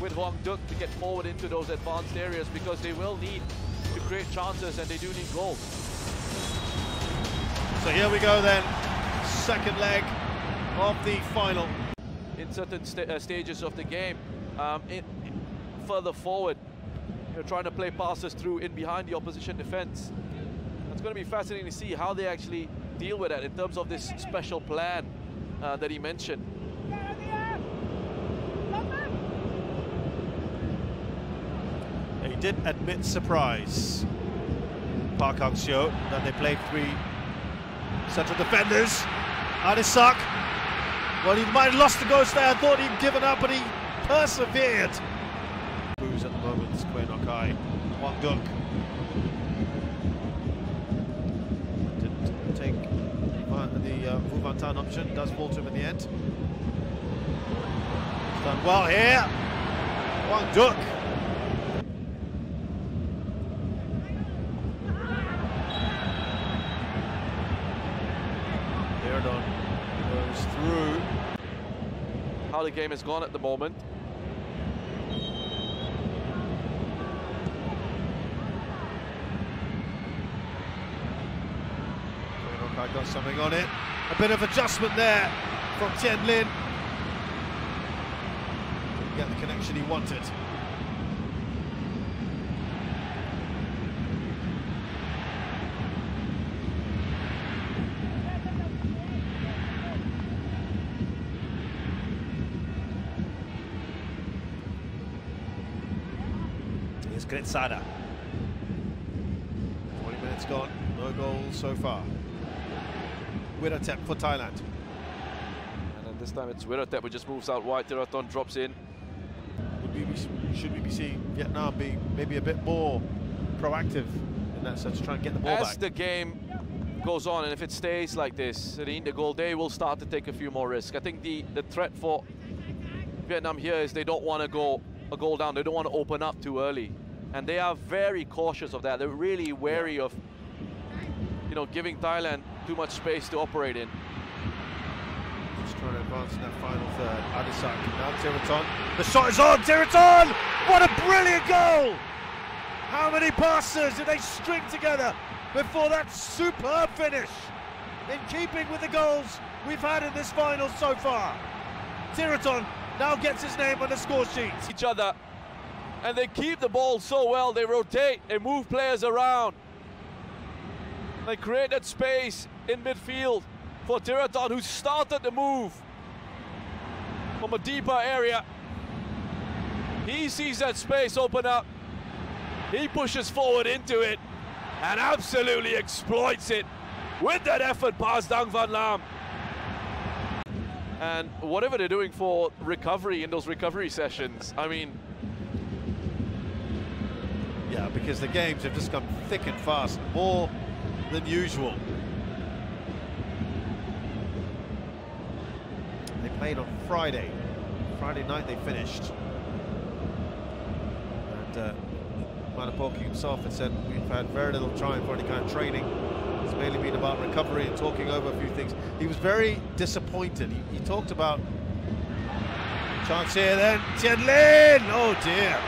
with Hwang Duk to get forward into those advanced areas, because they will need to create chances and they do need goals. So here we go then, second leg of the final. In certain stages of the game, further forward, you're trying to play passes through in behind the opposition defense. It's going to be fascinating to see how they actually deal with that in terms of this special plan that he mentioned. He did admit surprise, Park Hang-seo, that they played 3 central defenders. Adisak, well, he might have lost the ghost there. I thought he'd given up, but he persevered. Who's at the moment, Kway Nok-hai. Hwang Duk didn't take the Vu Van Tan option, does fall to him in the end. He's done well here. Hwang Duk. Goes through. How the game has gone at the moment. I got something on it. A bit of adjustment there from Tien Lin. Didn't get the connection he wanted. Here's Gritsada. 20 minutes gone, no goals so far. Wiratep for Thailand. And then this time it's Wiratep who just moves out wide. Thiraton drops in. Should we be seeing Vietnam be maybe a bit more proactive in that sense, try and get the ball back? As the game goes on, and if it stays like this, the goal, they will start to take a few more risks. I think the threat for Vietnam here is they don't want to go a goal down. They don't want to open up too early. And they are very cautious of that. They're really wary of, you know, giving Thailand too much space to operate in. Just trying to advance in that final third. Adisak, now Thiraton. The shot is on, Thiraton! What a brilliant goal! How many passes did they string together before that superb finish? In keeping with the goals we've had in this final so far. Thiraton now gets his name on the score sheet. Each other, and they keep the ball so well. They rotate, they move players around. They create that space in midfield for Thiraton, who started the move from a deeper area. He sees that space open up. He pushes forward into it and absolutely exploits it with that effort past Dang Van Lam. And whatever they're doing for recovery in those recovery sessions, I mean... Yeah, because the games have just come thick and fast, more than usual. They played on Friday. Friday night they finished. And Manapoki himself had said, we've had very little time for any kind of training. It's mainly been about recovery and talking over a few things. He was very disappointed. He talked about chance here then. Tien Lin! Oh dear.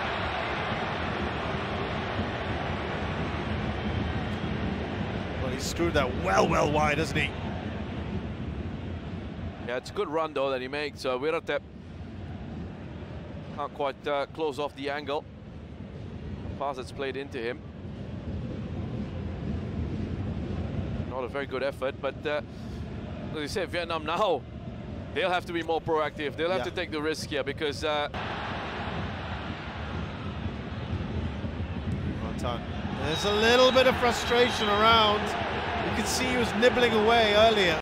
Well, he screwed that well wide, hasn't he? Yeah, it's a good run though that he makes. Wiratep can't quite close off the angle. Pass that's played into him. Not a very good effort, but as you say, Vietnam now, they'll have to be more proactive. They'll have to take the risk here because there's a little bit of frustration around. You can see he was nibbling away earlier.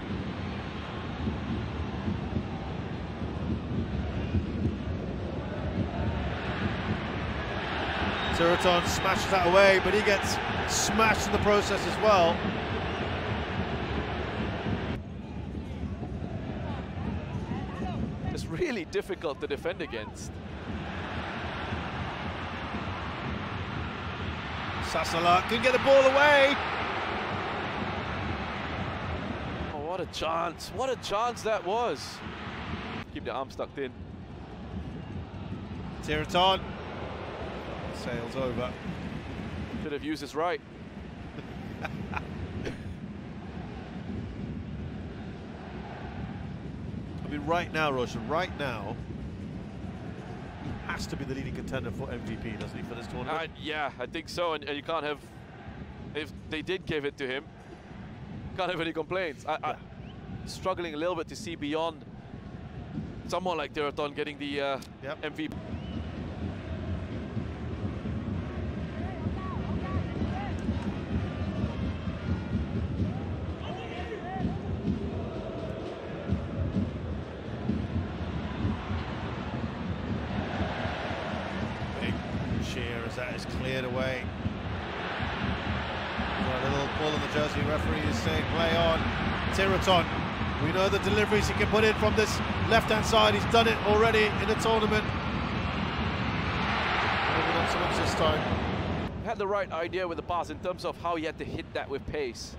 Thiraton smashes that away, but he gets smashed in the process as well. It's really difficult to defend against. Sasala couldn't get the ball away. Oh, what a chance. What a chance that was. Keep the arm tucked in. Tiraton sails over. Should have used his right. I mean, right now, Roshan, right now, he has to be the leading contender for MVP, doesn't he, for this tournament? Yeah, I think so, and you can't have, if they did give it to him, can't have any complaints. I'm struggling a little bit to see beyond someone like Tiraton getting the MVP. As that is cleared away. Got a little pull on the jersey. Referee is saying play on. Tiraton. We know the deliveries he can put in from this left-hand side. He's done it already in the tournament. Maybe not so much this time. Had the right idea with the pass in terms of how he had to hit that with pace.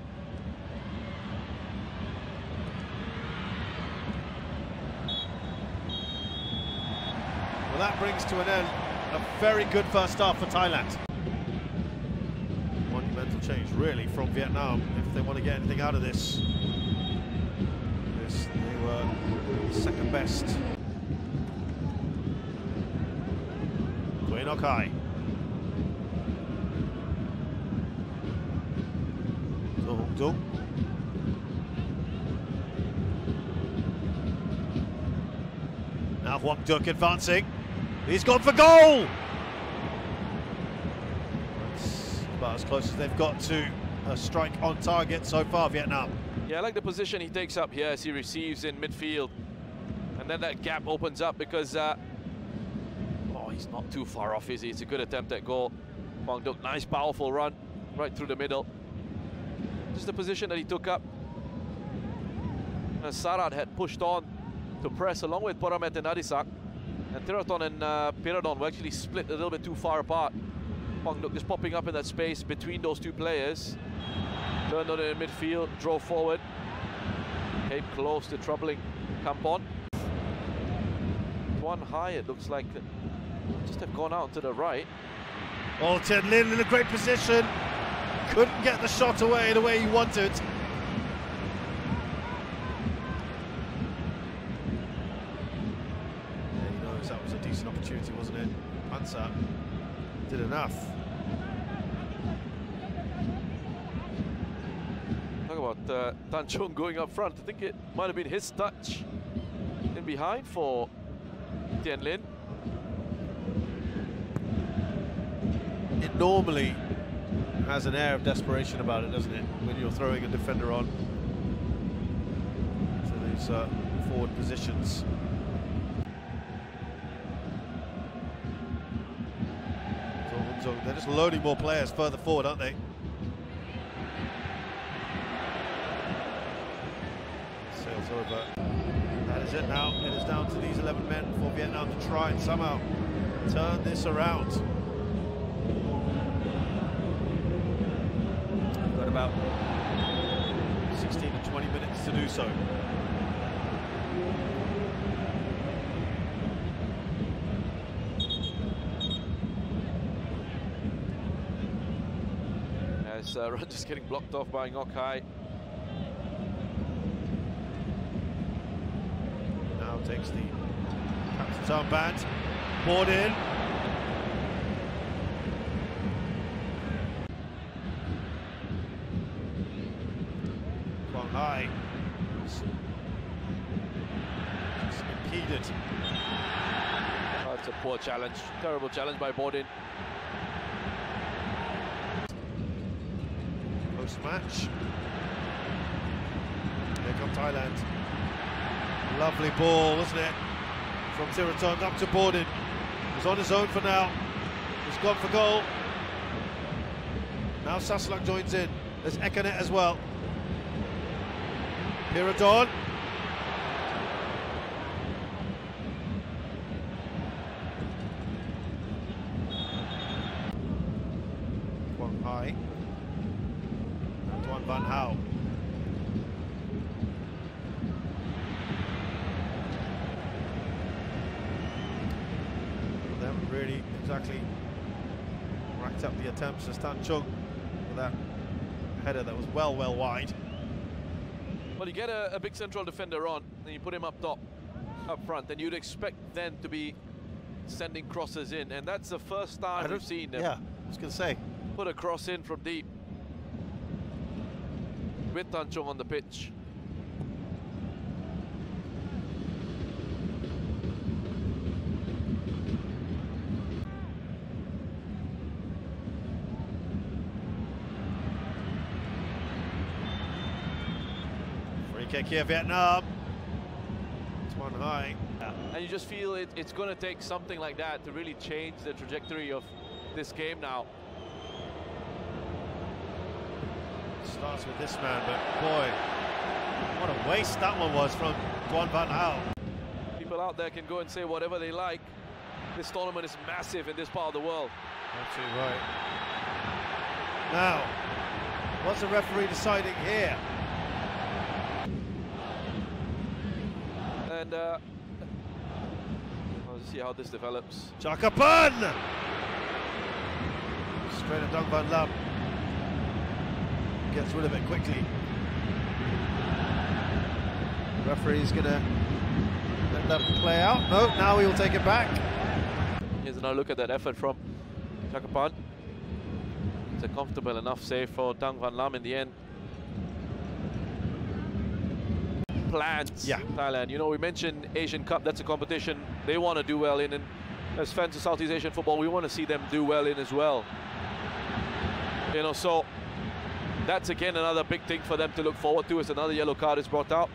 Well, that brings to an end a very good first half for Thailand. Monumental change, really, from Vietnam if they want to get anything out of this. They were second best. Nguyen Okai. Hong Dung. Now Huang Duc advancing. He's gone for goal! That's about as close as they've got to a strike on target so far, Vietnam. Yeah, I like the position he takes up here as he receives in midfield. And then that gap opens up because, oh, he's not too far off, is he? It's a good attempt at goal. Huang Duc, nice powerful run right through the middle. Just the position that he took up. And Sarat had pushed on to press along with Poramet and Adisak. And Tiraton and Piradon were actually split a little bit too far apart. Huang Duc just popping up in that space between those two players. Turned on it in midfield, drove forward. Came close to troubling Kampon. One high, it looks like. Just have gone out to the right. Oh, Tien Lin in a great position. Couldn't get the shot away the way he wanted. That was a decent opportunity, wasn't it? Pansa did enough. Talk about Tan Chung going up front. I think it might have been his touch in behind for Tien Lin. It normally has an air of desperation about it, doesn't it? When you're throwing a defender on to these forward positions. They're just loading more players further forward, aren't they? Sails over. That is it now. It is down to these 11 men for Vietnam to try and somehow turn this around. We've got about 16 to 20 minutes to do so. Run just getting blocked off by Ngokai. Now takes the captain's armband. Board in. Quang Hai. Just impeded. Oh, it's a poor challenge. Terrible challenge by Bordin. Match. Here come Thailand. Lovely ball, wasn't it? From Tiraton up to Bordin. He's on his own for now. He's gone for goal. Now Sasalak joins in. There's Ekanet as well. Piradon. Quang Hai. Van Hao. They haven't really exactly racked up the attempts as Tan Chung with that header that was well wide. Well, you get a big central defender on, and you put him up front, and you'd expect them to be sending crosses in, and that's the first time we've seen them. Yeah, I was going to say. Put a cross in from deep with Tan Chung on the pitch. Free kick here, Vietnam. It's one high. And you just feel it's going to take something like that to really change the trajectory of this game now. Starts with this man, but boy, what a waste that one was from Duan Van Hal. People out there can go and say whatever they like. This tournament is massive in this part of the world. Absolutely right. Now, what's the referee deciding here? And I'll see how this develops. Chakapan! Straight at Dang Van Lam. Gets rid of it quickly. Referee's gonna let that play out. No, now he'll take it back. Here's another look at that effort from Chakapan. It's a comfortable enough save for Dang Van Lam in the end. Plans, yeah. Thailand. You know, we mentioned Asian Cup, that's a competition they want to do well in, and as fans of Southeast Asian football, we want to see them do well in as well. You know, so that's again another big thing for them to look forward to as another yellow card is brought out.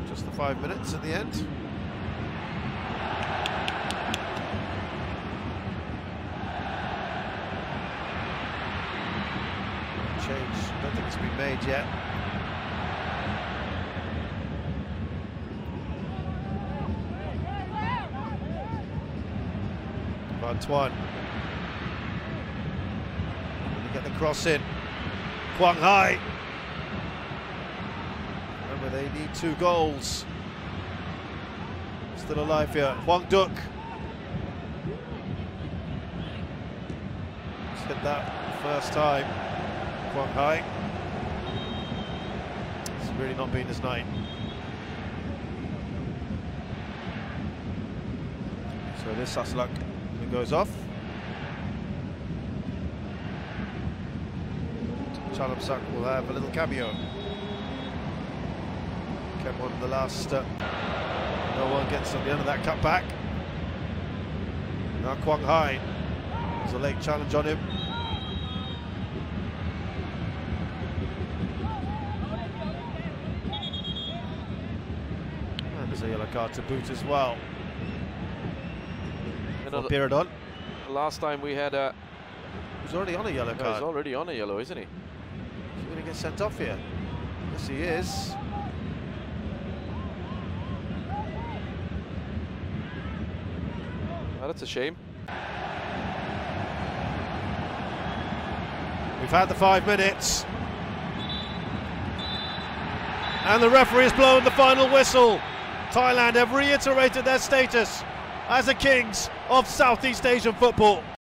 Just the 5 minutes at the end. Change, I don't think it's been made yet. Antoine. Really get the cross in. Quang Hai. Remember, they need 2 goals. Still alive here. Huang Duc. Just hit that first time. Quang Hai. It's really not been his night. So this Saslak goes off. Chalamsak will have a little cameo. Kept on the last. No one gets on the end of that cut back. Now Quang Hai. There's a late challenge on him. And there's a yellow card to boot as well. Piradon. Last time we had a... He's already on a yellow card. He's already on a yellow, isn't he? He's going to get sent off here. Yes, he is. Well, that's a shame. We've had the 5 minutes. And the referee has blown the final whistle. Thailand have reiterated their status as the kings of Southeast Asian football.